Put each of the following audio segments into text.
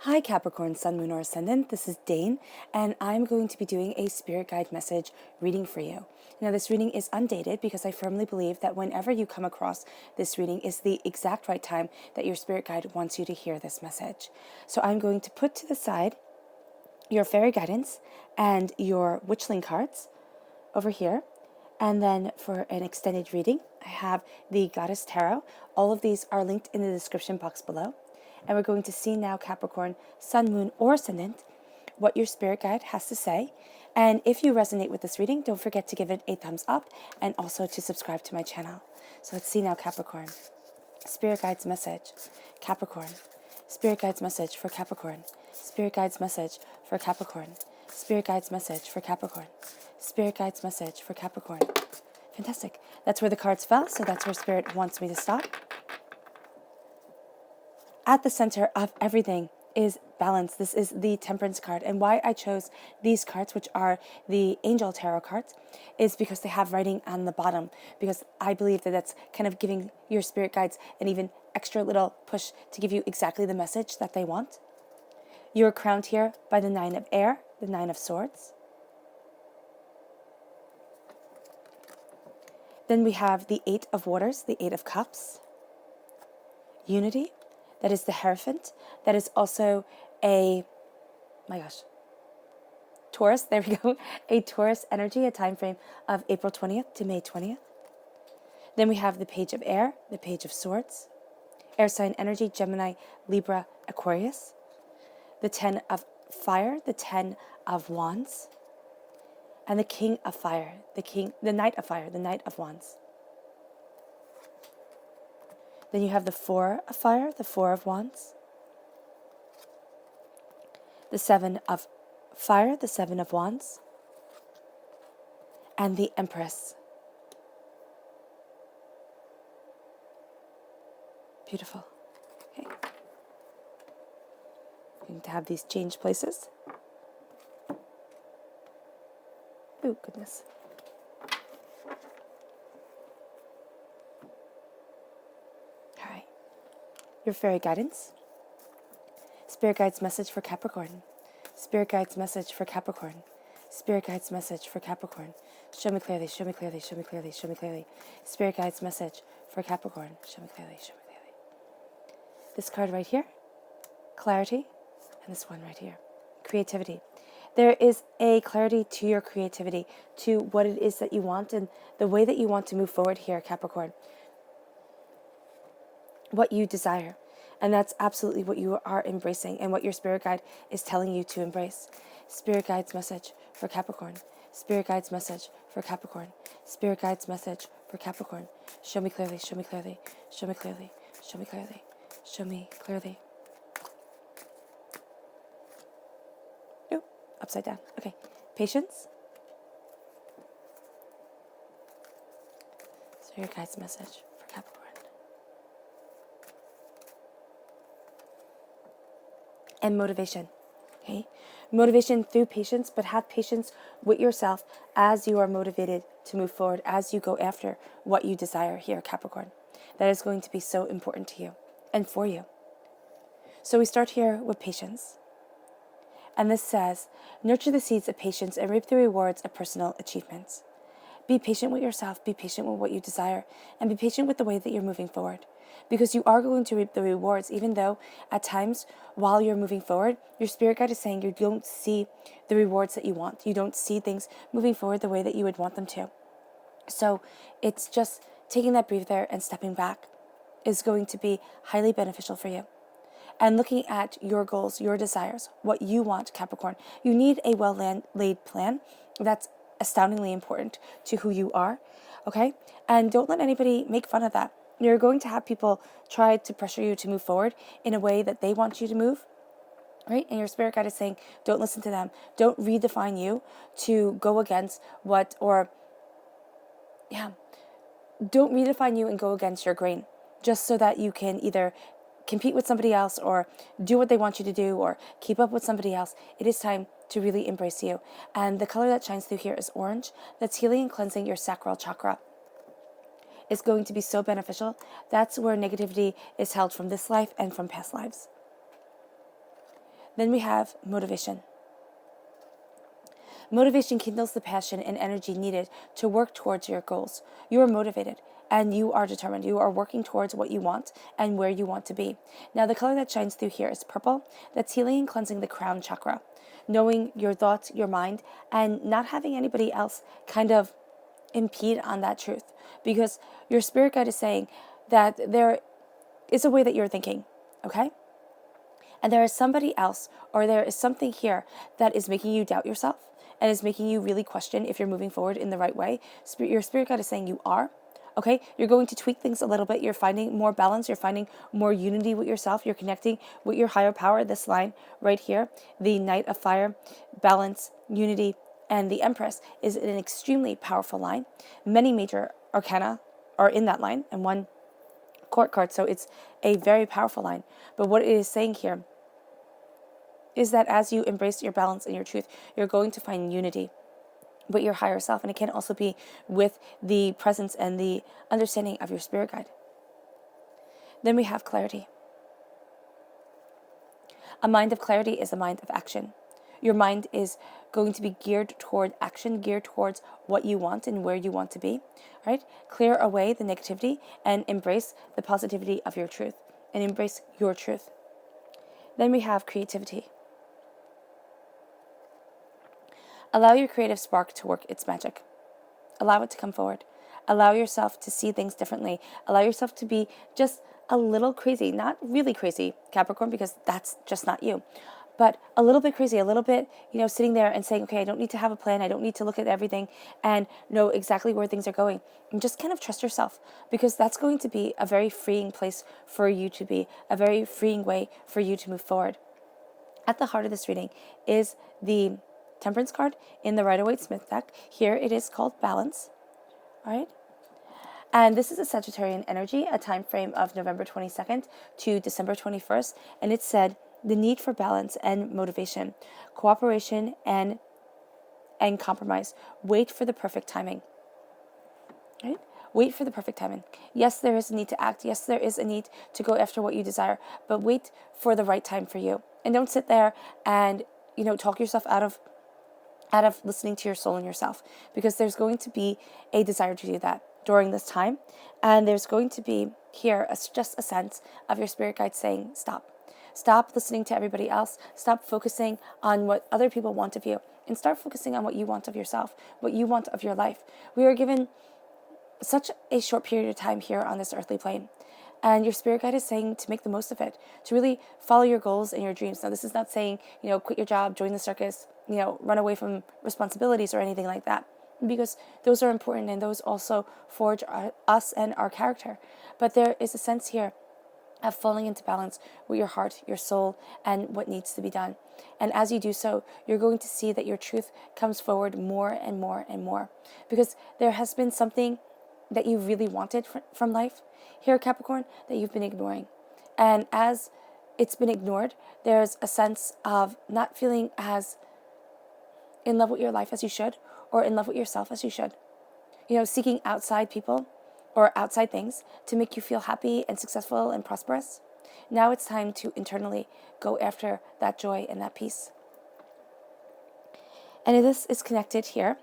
Hi Capricorn, Sun, Moon, or Ascendant. This is Dane, and I'm going to be doing a spirit guide message reading for you. Now, this reading is undated because I firmly believe that whenever you come across this reading is the exact right time that your spirit guide wants you to hear this message. So I'm going to put to the side your fairy guidance and your witchling cards over here. And then for an extended reading, I have the Goddess Tarot. All of these are linked in the description box below. And we're going to see now, Capricorn, Sun, Moon, or Ascendant, what your spirit guide has to say. And if you resonate with this reading, don't forget to give it a thumbs up and also to subscribe to my channel. So let's see now, Capricorn. Spirit guide's message, Capricorn. Spirit guide's message for Capricorn. Spirit guide's message for Capricorn. Spirit guide's message for Capricorn. Spirit guide's message for Capricorn. Fantastic. That's where the cards fell, so that's where Spirit wants me to stop. At the center of everything is balance. This is the Temperance card. And why I chose these cards, which are the Angel Tarot cards, is because they have writing on the bottom. Because I believe that that's kind of giving your spirit guides an even extra little push to give you exactly the message that they want. You're crowned here by the Nine of Air, the Nine of Swords. Then we have the Eight of Waters, the Eight of Cups. Unity. That is the Hierophant. That is also Taurus. There we go. A Taurus energy, a time frame of April 20th to May 20th. Then we have the Page of Air, the Page of Swords. Air sign energy, Gemini, Libra, Aquarius. The Ten of Fire, the Ten of Wands. And the King of Fire, the Knight of Fire, the Knight of Wands. Then you have the Four of Fire, the Four of Wands. The Seven of Fire, the Seven of Wands. And the Empress. Beautiful. Okay. I'm going to have these change places. Oh, goodness. All right. Your fairy guidance. Spirit guide's message for Capricorn. Spirit guide's message for Capricorn. Spirit guide's message for Capricorn. Show me clearly, show me clearly, show me clearly, show me clearly. Spirit guide's message for Capricorn. Show me clearly, show me clearly. This card right here, clarity, and this one right here, creativity. There is a clarity to your creativity, to what it is that you want and the way that you want to move forward here, Capricorn. What you desire. And that's absolutely what you are embracing and what your spirit guide is telling you to embrace. Spirit guide's message for Capricorn. Spirit guide's message for Capricorn. Spirit guide's message for Capricorn. Show me clearly, show me clearly, show me clearly, show me clearly, show me clearly. Oh, upside down. Okay. Patience. Spirit guide's message for Capricorn. And motivation. Okay? Motivation through patience, but have patience with yourself as you are motivated to move forward, as you go after what you desire here, Capricorn. That is going to be so important to you and for you. So we start here with patience. And this says, nurture the seeds of patience and reap the rewards of personal achievements. Be patient with yourself, be patient with what you desire, and be patient with the way that you're moving forward. Because you are going to reap the rewards, even though at times while you're moving forward, your spirit guide is saying you don't see the rewards that you want. You don't see things moving forward the way that you would want them to. So it's just taking that breather and stepping back is going to be highly beneficial for you. And looking at your goals, your desires, what you want, Capricorn, you need a well-laid plan. That's astoundingly important to who you are, okay? And don't let anybody make fun of that. You're going to have people try to pressure you to move forward in a way that they want you to move, right? And your spirit guide is saying, don't listen to them. Don't redefine you to go against don't redefine you and go against your grain just so that you can either compete with somebody else or do what they want you to do or keep up with somebody else. It is time to really embrace you. And the color that shines through here is orange. That's healing and cleansing your sacral chakra. It's going to be so beneficial. That's where negativity is held from this life and from past lives. Then we have motivation. Motivation kindles the passion and energy needed to work towards your goals. You are motivated and you are determined. You are working towards what you want and where you want to be. Now, the color that shines through here is purple. That's healing and cleansing the crown chakra. Knowing your thoughts, your mind, and not having anybody else kind of impede on that truth. Because your spirit guide is saying that there is a way that you're thinking, okay? And there is somebody else, or there is something here that is making you doubt yourself and is making you really question if you're moving forward in the right way. Your spirit guide is saying you are. Okay, you're going to tweak things a little bit. You're finding more balance. You're finding more unity with yourself. You're connecting with your higher power. This line right here, the Knight of Fire, balance, unity, and the Empress is an extremely powerful line. Many major arcana are in that line and one court card. So it's a very powerful line. But what it is saying here is that as you embrace your balance and your truth, you're going to find unity with your higher self. And it can also be with the presence and the understanding of your spirit guide. Then we have clarity. A mind of clarity is a mind of action. Your mind is going to be geared toward action, geared towards what you want and where you want to be, right? Clear away the negativity and embrace the positivity of your truth and embrace your truth. Then we have creativity. Allow your creative spark to work its magic. Allow it to come forward. Allow yourself to see things differently. Allow yourself to be just a little crazy, not really crazy, Capricorn, because that's just not you, but a little bit crazy, a little bit, sitting there and saying, okay, I don't need to have a plan. I don't need to look at everything and know exactly where things are going. And just kind of trust yourself, because that's going to be a very freeing place for you to be, a very freeing way for you to move forward. At the heart of this reading is the Temperance card in the Rider-Waite-Smith deck. Here it is called Balance. All right. And this is a Sagittarian energy, a time frame of November 22nd to December 21st. And it said the need for balance and motivation, cooperation and compromise. Wait for the perfect timing. Right? Wait for the perfect timing. Yes, there is a need to act. Yes, there is a need to go after what you desire, but wait for the right time for you. And don't sit there and, talk yourself out of listening to your soul and yourself, because there's going to be a desire to do that during this time. And there's going to be here just a sense of your spirit guide saying, stop listening to everybody else. Stop focusing on what other people want of you and start focusing on what you want of yourself, what you want of your life. We are given such a short period of time here on this earthly plane. And your spirit guide is saying to make the most of it, to really follow your goals and your dreams. Now, this is not saying, quit your job, join the circus, run away from responsibilities or anything like that, because those are important and those also forge us and our character. But there is a sense here of falling into balance with your heart, your soul, and what needs to be done. And as you do so, you're going to see that your truth comes forward more and more and more, because there has been something that you really wanted from life here, Capricorn, that you've been ignoring. And as it's been ignored, there's a sense of not feeling as in love with your life as you should, or in love with yourself as you should. Seeking outside people or outside things to make you feel happy and successful and prosperous. Now it's time to internally go after that joy and that peace. And this is connected here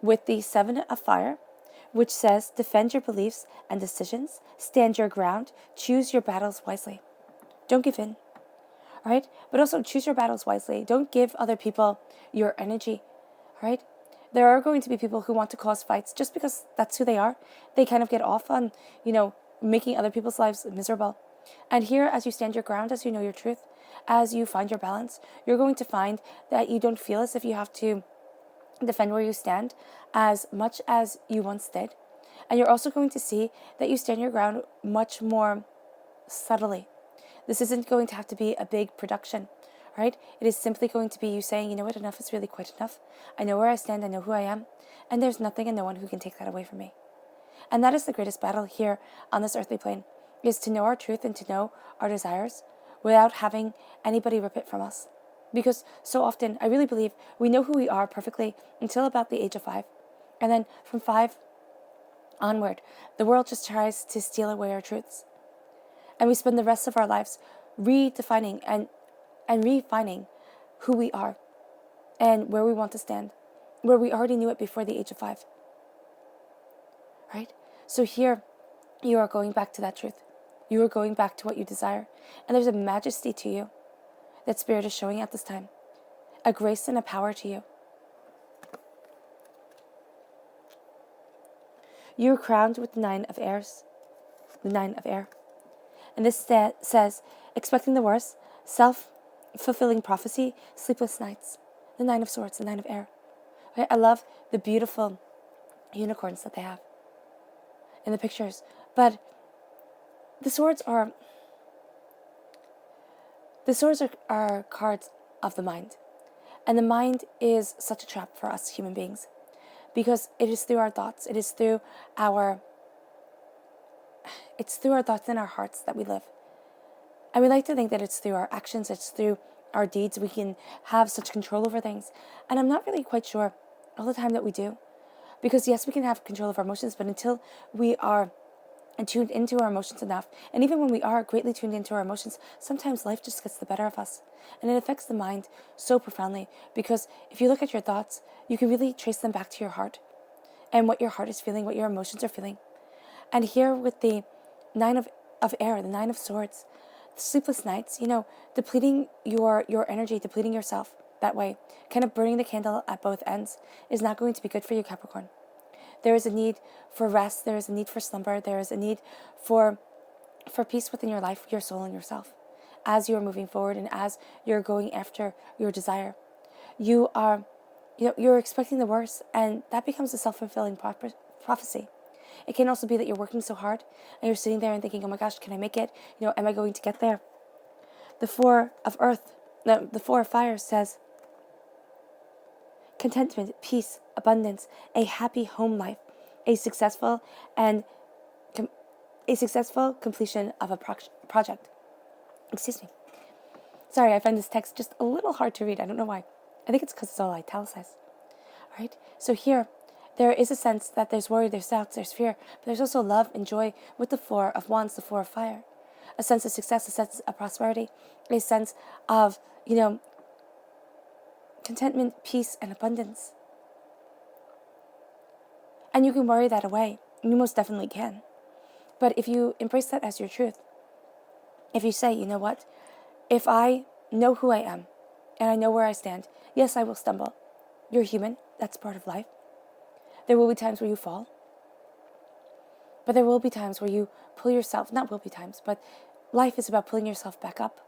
with the Seven of Fire, which says, defend your beliefs and decisions, stand your ground, choose your battles wisely. Don't give in, all right? But also choose your battles wisely. Don't give other people your energy, all right? There are going to be people who want to cause fights just because that's who they are. They kind of get off on, making other people's lives miserable. And here, as you stand your ground, as you know your truth, as you find your balance, you're going to find that you don't feel as if you have to defend where you stand as much as you once did. And you're also going to see that you stand your ground much more subtly. This isn't going to have to be a big production, right? It is simply going to be you saying, you know what, enough is really quite enough. I know where I stand, I know who I am, and there's nothing and no one who can take that away from me. And that is the greatest battle here on this earthly plane, is to know our truth and to know our desires without having anybody rip it from us. Because so often, I really believe we know who we are perfectly until about the age of 5. And then from 5 onward, the world just tries to steal away our truths. And we spend the rest of our lives redefining and refining who we are and where we want to stand, where we already knew it before the age of 5. Right? So here, you are going back to that truth. You are going back to what you desire. And there's a majesty to you that Spirit is showing at this time. A grace and a power to you. You are crowned with the 9 of airs. The 9 of air. And this says, expecting the worst, self-fulfilling prophecy, sleepless nights. The 9 of swords, the 9 of air. Okay? I love the beautiful unicorns that they have in the pictures. But the swords are cards of the mind. And the mind is such a trap for us human beings, because it is through our thoughts, it's through our thoughts and our hearts that we live. And we like to think that it's through our actions, it's through our deeds, we can have such control over things. And I'm not really quite sure all the time that we do. Because yes, we can have control of our emotions, but until we are tuned into our emotions enough, and even when we are greatly tuned into our emotions, sometimes life just gets the better of us. And it affects the mind so profoundly, because if you look at your thoughts, you can really trace them back to your heart and what your heart is feeling, what your emotions are feeling. And here with the 9 of air, the 9 of swords, the sleepless nights, depleting your energy, depleting yourself that way, kind of burning the candle at both ends, is not going to be good for you, Capricorn. There is a need for rest. There is a need for slumber. There is a need for peace within your life, your soul, and yourself. As you are moving forward and as you're going after your desire, you're expecting the worst, and that becomes a self-fulfilling prophecy. It can also be that you're working so hard and you're sitting there and thinking, oh my gosh, can I make it? Am I going to get there? The 4 of fire says, contentment, peace, abundance, a happy home life, a successful completion of a project. Excuse me. Sorry, I find this text just a little hard to read. I don't know why. I think it's because it's all italicized. All right. So here, there is a sense that there's worry, there's doubt, there's fear, but there's also love and joy with the 4 of wands, the 4 of fire. A sense of success, a sense of prosperity, a sense of, contentment, peace, and abundance. And you can worry that away. You most definitely can. But if you embrace that as your truth, if you say, you know what, if I know who I am and I know where I stand, yes, I will stumble. You're human. That's part of life. There will be times where you fall. But there will be times where you pull yourself, not will be times, but life is about pulling yourself back up.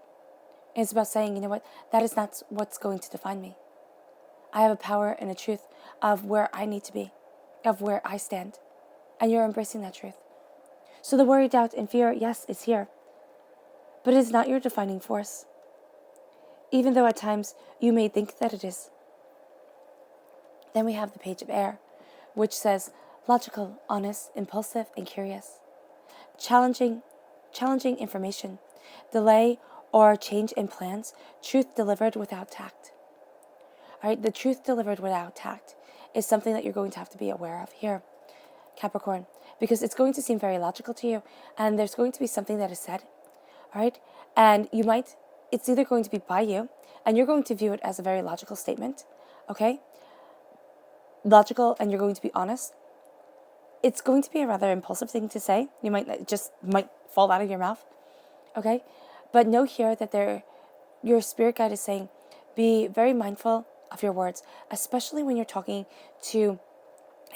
It's about saying, you know what, that is not what's going to define me. I have a power and a truth of where I need to be, of where I stand. And you're embracing that truth. So the worry, doubt, and fear, yes, it's here. But it is not your defining force. Even though at times you may think that it is. Then we have the page of air, which says logical, honest, impulsive, and curious. Challenging information, delay or change in plans, truth delivered without tact. All right, the truth delivered without tact is something that you're going to have to be aware of here, Capricorn, because it's going to seem very logical to you, and there's going to be something that is said, all right, and it's either going to be by you, and you're going to view it as a very logical statement, okay, logical, and you're going to be honest. It's going to be a rather impulsive thing to say. You might fall out of your mouth, okay, but know here that your spirit guide is saying, be very mindful of your words, especially when you're talking to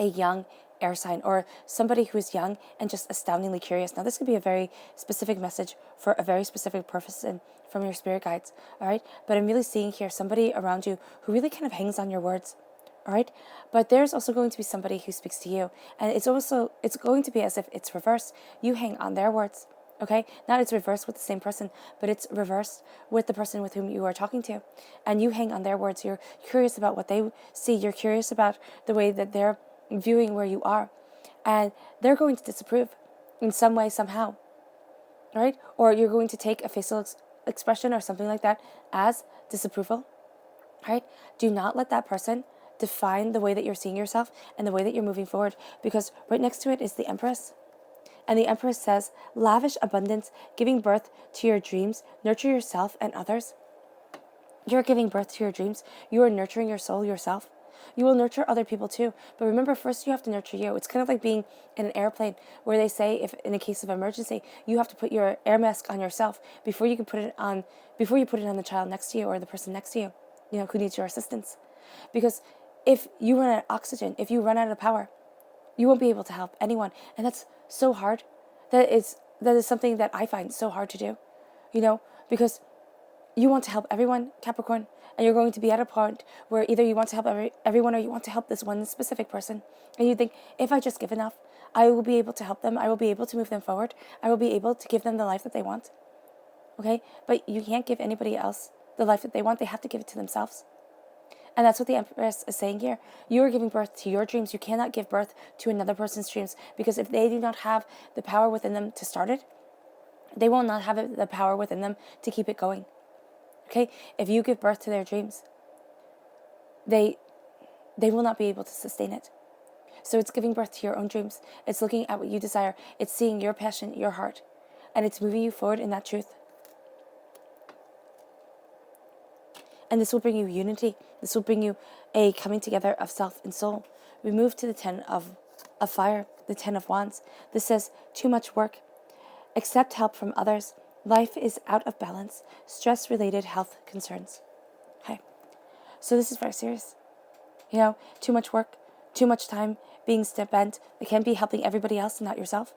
a young air sign or somebody who is young and just astoundingly curious. Now, this could be a very specific message for a very specific person from your spirit guides, all right? But I'm really seeing here somebody around you who really kind of hangs on your words, all right? But there's also going to be somebody who speaks to you, and it's going to be as if it's reversed. You hang on their words, okay? Not it's reversed with the same person, but it's reversed with the person with whom you are talking to. And you hang on their words. You're curious about what they see. You're curious about the way that they're viewing where you are. And they're going to disapprove in some way, somehow. Right? Or you're going to take a facial expression or something like that as disapproval. Right? Do not let that person define the way that you're seeing yourself and the way that you're moving forward. Because right next to it is the Empress. And the Empress says, lavish abundance, giving birth to your dreams, nurture yourself and others. You're giving birth to your dreams. You are nurturing your soul yourself. You will nurture other people too. But remember, first you have to nurture you. It's kind of like being in an airplane where they say if in a case of emergency, you have to put your air mask on yourself before you can put it on, before you put it on the child next to you or the person next to you, who needs your assistance. Because if you run out of oxygen, if you run out of power, you won't be able to help anyone. And that's so hard. That is something that I find so hard to do, because you want to help everyone, Capricorn, and you're going to be at a point where either you want to help everyone or you want to help this one specific person. And you think, if I just give enough, I will be able to help them. I will be able to move them forward. I will be able to give them the life that they want. Okay? But you can't give anybody else the life that they want. They have to give it to themselves. And that's what the Empress is saying here. You are giving birth to your dreams. You cannot give birth to another person's dreams, because if they do not have the power within them to start it, they will not have the power within them to keep it going. Okay? If you give birth to their dreams, they will not be able to sustain it. So it's giving birth to your own dreams. It's looking at what you desire. It's seeing your passion, your heart, and it's moving you forward in that truth. And this will bring you unity. This will bring you a coming together of self and soul. We move to the 10 of fire, the 10 of wands. This says, too much work. Accept help from others. Life is out of balance. Stress-related health concerns. Okay. So this is very serious. Too much work, too much time being spent. It can be helping everybody else and not yourself.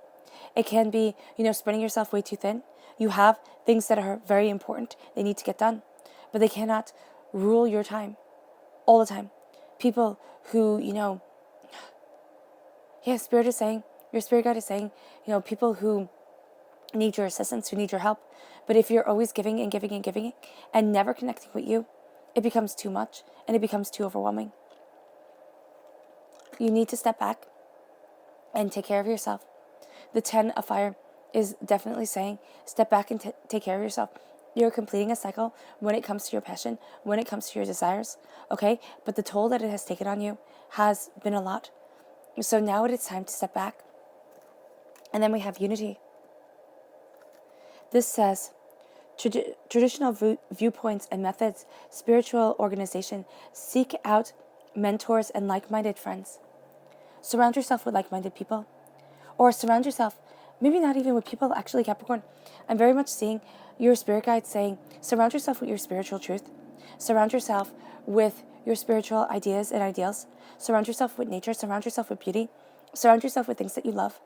It can be, spreading yourself way too thin. You have things that are very important. They need to get done, but they cannot rule your time all the time. People who, Spirit is saying, your spirit guide is saying, people who need your assistance, who need your help. But if you're always giving and giving and giving and never connecting with you, it becomes too much and it becomes too overwhelming. You need to step back and take care of yourself. The 10 of fire is definitely saying, step back and take care of yourself. You're completing a cycle when it comes to your passion, when it comes to your desires, okay? But the toll that it has taken on you has been a lot. So now it is time to step back. And then we have unity. This says, traditional viewpoints and methods, spiritual organization, seek out mentors and like-minded friends. Surround yourself with like-minded people. Or surround yourself, maybe not even with people, actually, Capricorn. I'm very much seeing your spirit guide saying, surround yourself with your spiritual truth. Surround yourself with your spiritual ideas and ideals. Surround yourself with nature. Surround yourself with beauty. Surround yourself with things that you love.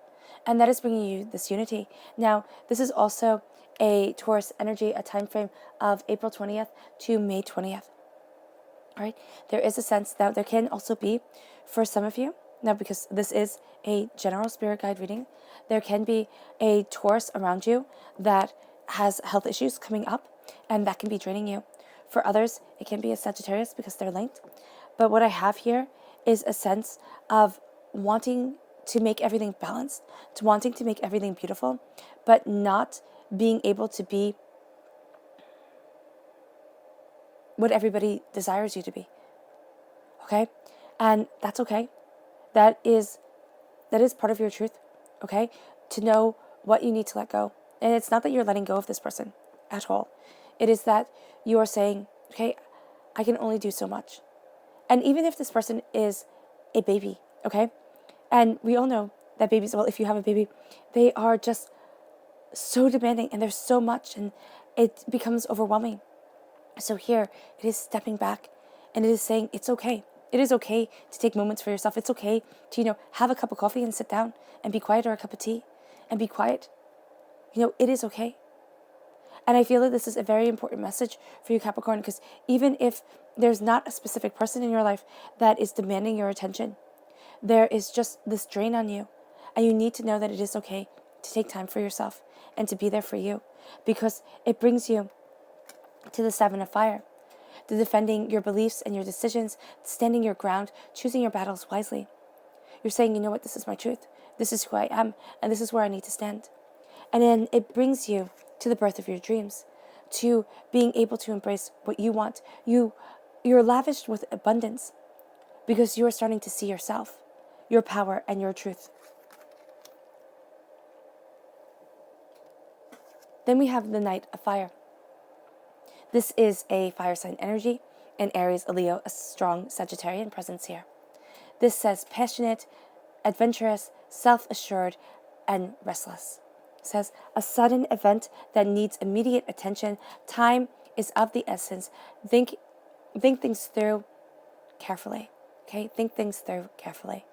And that is bringing you this unity. Now, this is also a Taurus energy, a time frame of April 20th to May 20th. All right? There is a sense that there can also be, for some of you, now because this is a general spirit guide reading, there can be a Taurus around you that has health issues coming up, and that can be draining you. For others, it can be a Sagittarius because they're linked. But what I have here is a sense of wanting to make everything balanced, to wanting to make everything beautiful, but not being able to be what everybody desires you to be. Okay? And that's okay. That is part of your truth. Okay? To know what you need to let go. And it's not that you're letting go of this person at all. It is that you are saying, okay, I can only do so much. And even if this person is a baby, okay? And we all know that babies, well, if you have a baby, they are just so demanding and there's so much and it becomes overwhelming. So here it is stepping back and it is saying it's okay. It is okay to take moments for yourself. It's okay to, have a cup of coffee and sit down and be quiet, or a cup of tea and be quiet. It is okay. And I feel that this is a very important message for you, Capricorn, because even if there's not a specific person in your life that is demanding your attention, there is just this drain on you. And you need to know that it is okay to take time for yourself and to be there for you, because it brings you to the 7 of fire, to defending your beliefs and your decisions, standing your ground, choosing your battles wisely. You're saying, you know what, this is my truth. This is who I am, and this is where I need to stand. And then it brings you to the birth of your dreams, to being able to embrace what you want. You're lavished with abundance because you are starting to see yourself, your power, and your truth. Then we have the Knight of Fire. This is a fire sign energy, and Aries, a Leo, a strong Sagittarian presence here. This says passionate, adventurous, self-assured, and restless. It says a sudden event that needs immediate attention. Time is of the essence. Think things through carefully. Okay? Think things through carefully.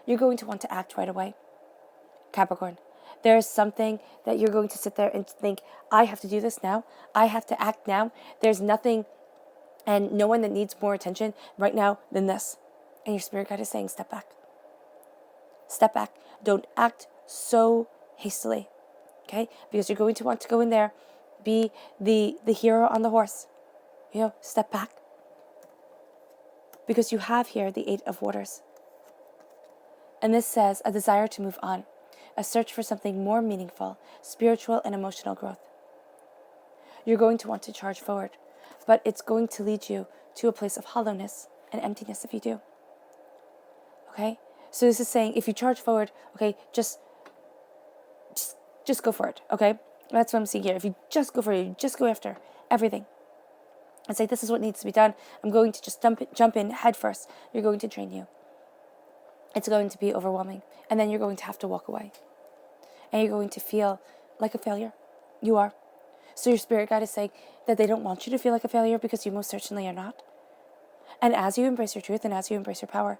You're going to want to act right away, Capricorn. There is something that you're going to sit there and think, I have to do this now. I have to act now. There's nothing and no one that needs more attention right now than this. And your spirit guide is saying, step back. Step back. Don't act so hastily. Okay? Because you're going to want to go in there, be the hero on the horse. Step back. Because you have here the Eight of Waters. And this says a desire to move on, a search for something more meaningful, spiritual and emotional growth. You're going to want to charge forward, but it's going to lead you to a place of hollowness and emptiness if you do. Okay? So this is saying if you charge forward, okay, just go for it, okay? That's what I'm seeing here. If you just go for it, you just go after everything. And say, this is what needs to be done. I'm going to just jump in head first. You're going to drain you. It's going to be overwhelming. And then you're going to have to walk away. And you're going to feel like a failure. You are. So your spirit guide is saying that they don't want you to feel like a failure because you most certainly are not. And as you embrace your truth and as you embrace your power,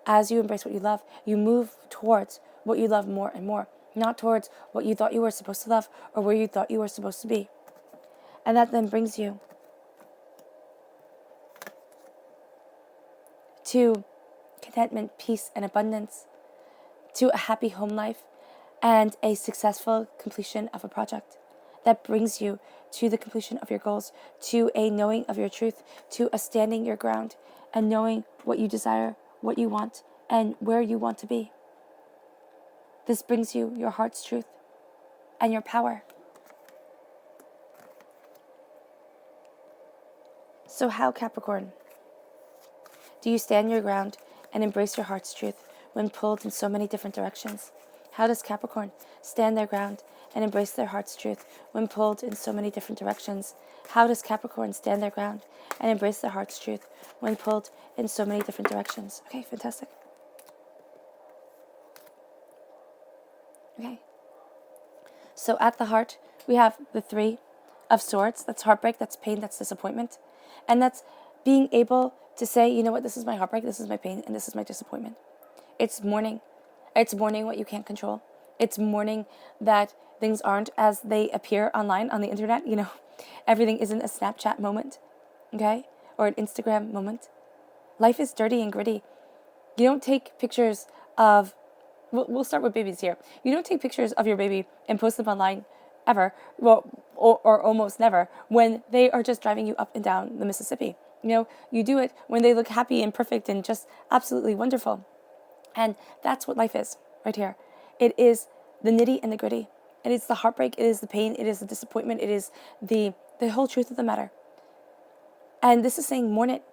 as you embrace what you love, you move towards what you love more and more, not towards what you thought you were supposed to love or where you thought you were supposed to be. And that then brings you to contentment, peace, and abundance, to a happy home life, and a successful completion of a project that brings you to the completion of your goals, to a knowing of your truth, to a standing your ground, and knowing what you desire, what you want, and where you want to be. This brings you your heart's truth and your power. So how, Capricorn, do you stand your ground and embrace your heart's truth when pulled in so many different directions? How does Capricorn stand their ground and embrace their heart's truth when pulled in so many different directions? How does Capricorn stand their ground and embrace their heart's truth when pulled in so many different directions? Okay, fantastic. Okay. So at the heart, we have the Three of Swords. That's heartbreak, that's pain, that's disappointment. And that's being able to say, you know what, this is my heartbreak, this is my pain, and this is my disappointment. It's mourning. It's mourning what you can't control. It's mourning that things aren't as they appear online on the internet. Everything isn't a Snapchat moment, okay? Or an Instagram moment. Life is dirty and gritty. You don't take pictures of, we'll start with babies here. You don't take pictures of your baby and post them online ever, well, or almost never, when they are just driving you up and down the Mississippi. You do it when they look happy and perfect and just absolutely wonderful. And that's what life is right here. It is the nitty and the gritty. It is the heartbreak. It is the pain. It is the disappointment. It is the whole truth of the matter. And this is saying mourn it.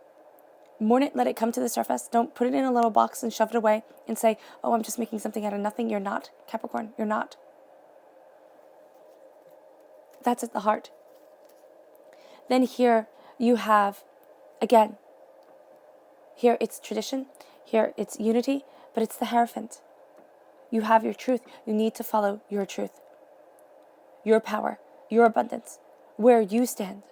Mourn it. Let it come to the surface. Don't put it in a little box and shove it away and say, oh, I'm just making something out of nothing. You're not, Capricorn. You're not. That's at the heart. Then here you have, again, here it's tradition. Here it's unity. But it's the Hierophant. You have your truth. You need to follow your truth, your power, your abundance, where you stand.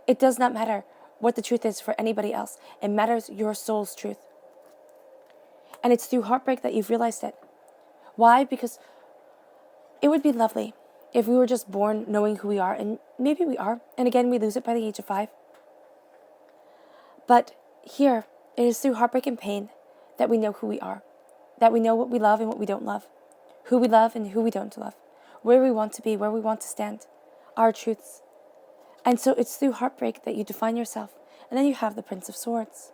It does not matter what the truth is for anybody else. It matters your soul's truth. And it's through heartbreak that you've realized it. Why? Because it would be lovely if we were just born knowing who we are, and maybe we are, and again, we lose it by the age of 5. But here, it is through heartbreak and pain that we know who we are, that we know what we love and what we don't love, who we love and who we don't love, where we want to be, where we want to stand, our truths. And so it's through heartbreak that you define yourself. And then you have the Prince of Swords.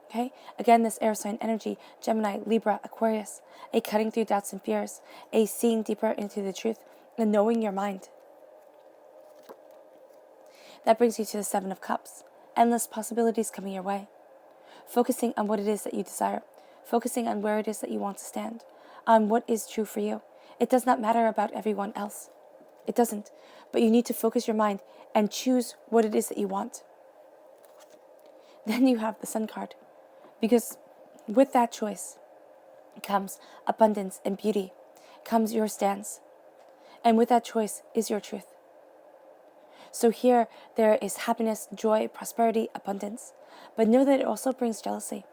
Okay? Again, this air sign energy, Gemini, Libra, Aquarius, a cutting through doubts and fears, a seeing deeper into the truth, and knowing your mind. That brings you to the Seven of Cups, endless possibilities coming your way. Focusing on what it is that you desire, focusing on where it is that you want to stand, on what is true for you. It does not matter about everyone else. It doesn't. But you need to focus your mind and choose what it is that you want. Then you have the Sun card. Because with that choice comes abundance and beauty, comes your stance. And with that choice is your truth. So here there is happiness, joy, prosperity, abundance. But know that it also brings jealousy.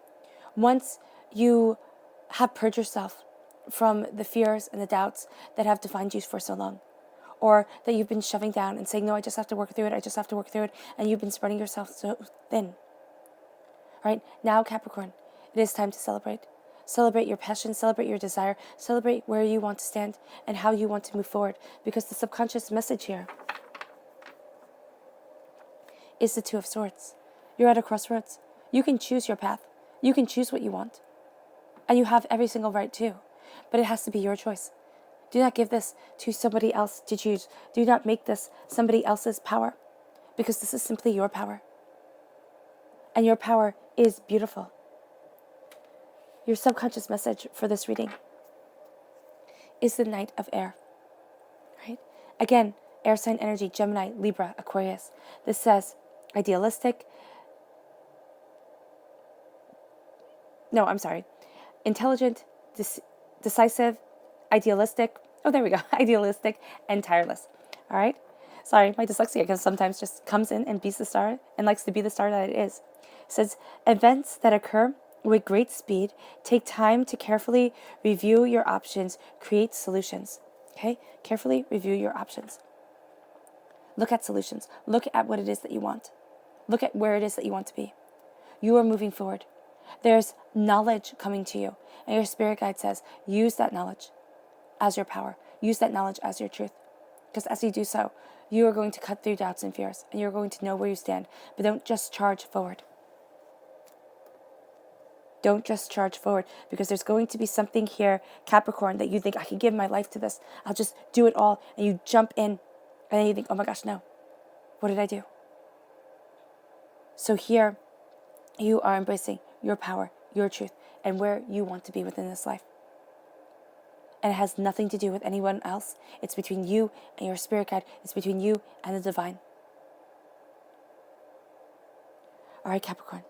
Once you have purged yourself from the fears and the doubts that have defined you for so long, or that you've been shoving down and saying, no, I just have to work through it, and you've been spreading yourself so thin. Right? Now, Capricorn, it is time to celebrate. Celebrate your passion, celebrate your desire, celebrate where you want to stand and how you want to move forward. Because the subconscious message here is the Two of Swords. You're at a crossroads. You can choose your path. You can choose what you want. And you have every single right to. But it has to be your choice. Do not give this to somebody else to choose. Do not make this somebody else's power. Because this is simply your power. And your power is beautiful. Your subconscious message for this reading is the Knight of Air. Right? Again, air sign energy, Gemini, Libra, Aquarius. This says idealistic. No, I'm sorry. Intelligent, decisive, idealistic. Oh, there we go. Idealistic and tireless. All right? Sorry, my dyslexia because sometimes just comes in and beats the star and likes to be the star that it is. It says, events that occur with great speed, take time to carefully review your options, create solutions. Okay? Carefully review your options. Look at solutions. Look at what it is that you want. Look at where it is that you want to be. You are moving forward. There's knowledge coming to you. And your spirit guide says, use that knowledge as your power. Use that knowledge as your truth. Because as you do so, you are going to cut through doubts and fears. And you're going to know where you stand. But don't just charge forward. Don't just charge forward. Because there's going to be something here, Capricorn, that you think, I can give my life to this. I'll just do it all. And you jump in. And then you think, oh my gosh, no. What did I do? So here, you are embracing your power, your truth, and where you want to be within this life. And it has nothing to do with anyone else. It's between you and your spirit guide. It's between you and the divine. All right, Capricorn.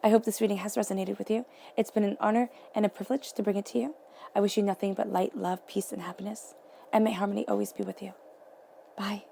I hope this reading has resonated with you. It's been an honor and a privilege to bring it to you. I wish you nothing but light, love, peace, and happiness. And may harmony always be with you. Bye.